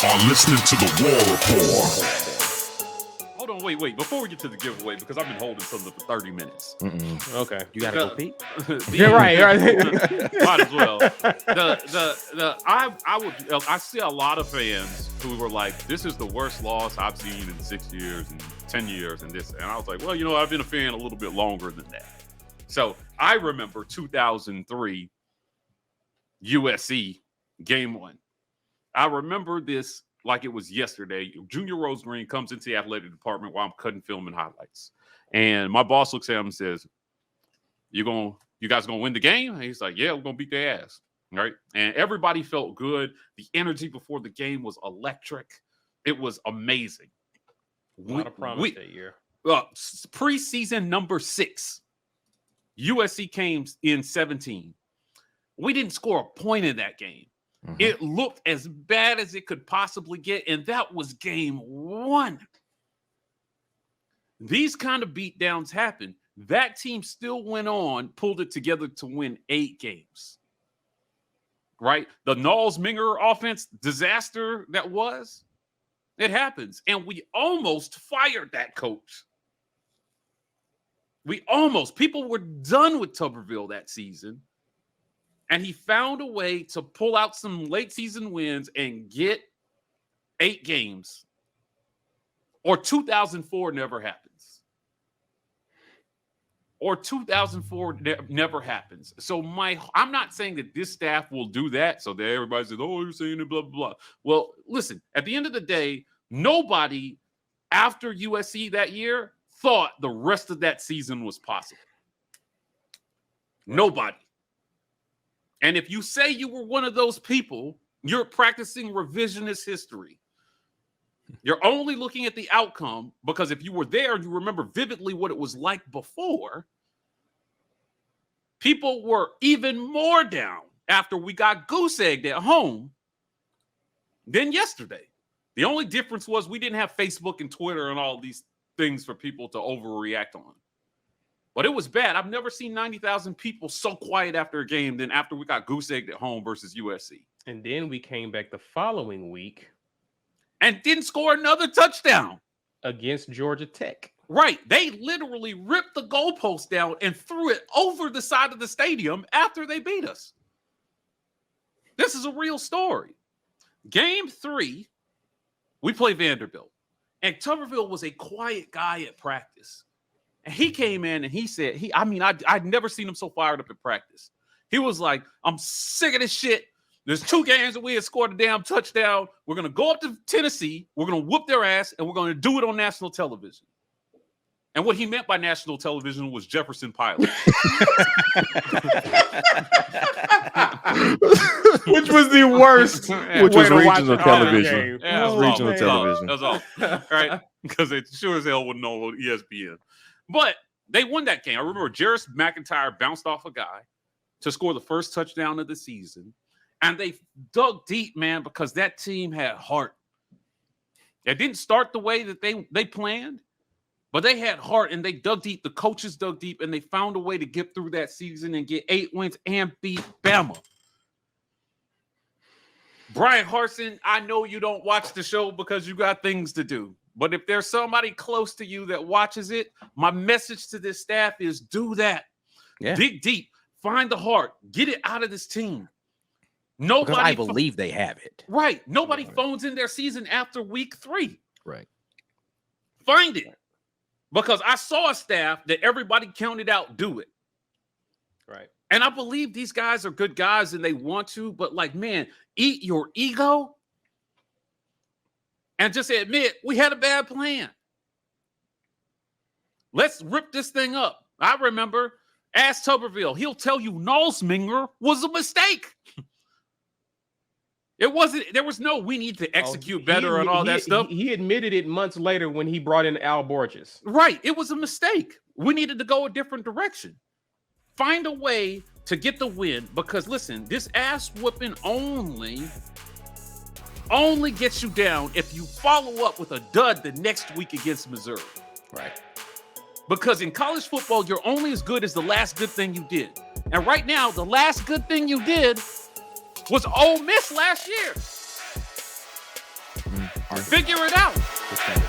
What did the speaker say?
are listening to the War Rapport. Hold on, wait. Before we get to the giveaway, because I've been holding something for 30 minutes. Okay. You gotta go pee? Yeah, right. Might as well. I see a lot of fans who were like, this is the worst loss I've seen in 6 years and 10 years and this. And I was like, well, I've been a fan a little bit longer than that. So I remember 2003 USC game 1. I remember this like it was yesterday. Junior Rose Green comes into the athletic department while I'm cutting film and highlights. And my boss looks at him and says, you guys gonna win the game? And he's like, yeah, we're gonna beat their ass. Right. And everybody felt good. The energy before the game was electric. It was amazing. A lot of promise that year. Preseason number 6. USC came in 17. We didn't score a point in that game. Mm-hmm. It looked as bad as it could possibly get, and that was game 1. These kind of beatdowns happen. That team still went on, pulled it together to win 8 games. Right? The Knowles Minger offense disaster that was, it happens. And we almost fired that coach. People were done with Tuberville that season. And he found a way to pull out some late season wins and get 8 games. Or 2004 never happens. Never happens. So I'm not saying that this staff will do that. So that everybody says, oh, you're saying it, blah, blah, blah. Well, listen, at the end of the day, nobody after USC that year thought the rest of that season was possible. Nobody. And if you say you were one of those people, you're practicing revisionist history. You're only looking at the outcome because if you were there and you remember vividly what it was like before, people were even more down after we got goose-egged at home than yesterday. The only difference was we didn't have Facebook and Twitter and all these things for people to overreact on. But it was bad. I've never seen 90,000 people so quiet after a game than after we got goose-egged at home versus USC. And then we came back the following week. And didn't score another touchdown. Against Georgia Tech. Right. They literally ripped the goalpost down and threw it over the side of the stadium after they beat us. This is a real story. Game 3, we play Vanderbilt. And Tuberville was a quiet guy at practice. And he came in and he said, I'd never seen him so fired up at practice. He was like, I'm sick of this shit. There's 2 games that we had scored a damn touchdown. We're going to go up to Tennessee. We're going to whoop their ass, and we're going to do it on national television. And what he meant by national television was Jefferson Pilot. Which was the worst. Which was regional television. Yeah, regional television. That's all. Right? Because it sure as hell wouldn't know ESPN. But they won that game. I remember Jarris McIntyre bounced off a guy to score the first touchdown of the season. And they dug deep, man, because that team had heart. It didn't start the way that they planned, but they had heart and they dug deep. The coaches dug deep and they found a way to get through that season and get 8 wins and beat Bama. Brian Harsin, I know you don't watch the show because you got things to do. But if there's somebody close to you that watches it, my message to this staff is do that. Yeah. Dig deep. Find the heart. Get it out of this team. Because I believe they have it. Right. Nobody phones in their season after week 3. Right. Find it. Because I saw a staff that everybody counted out do it. Right. And I believe these guys are good guys and they want to, but like, man, eat your ego and just admit we had a bad plan. Let's rip this thing up. I remember, ask Tuberville. He'll tell you Knowles Minger was a mistake. It wasn't, there was no, we need to execute better and all that stuff. He admitted it months later when he brought in Al Borges. Right. It was a mistake. We needed to go a different direction. Find a way to get the win because, listen, this ass whooping only gets you down if you follow up with a dud the next week against Missouri. Right. Because in college football, you're only as good as the last good thing you did. And right now, the last good thing you did was Ole Miss last year. Figure it out.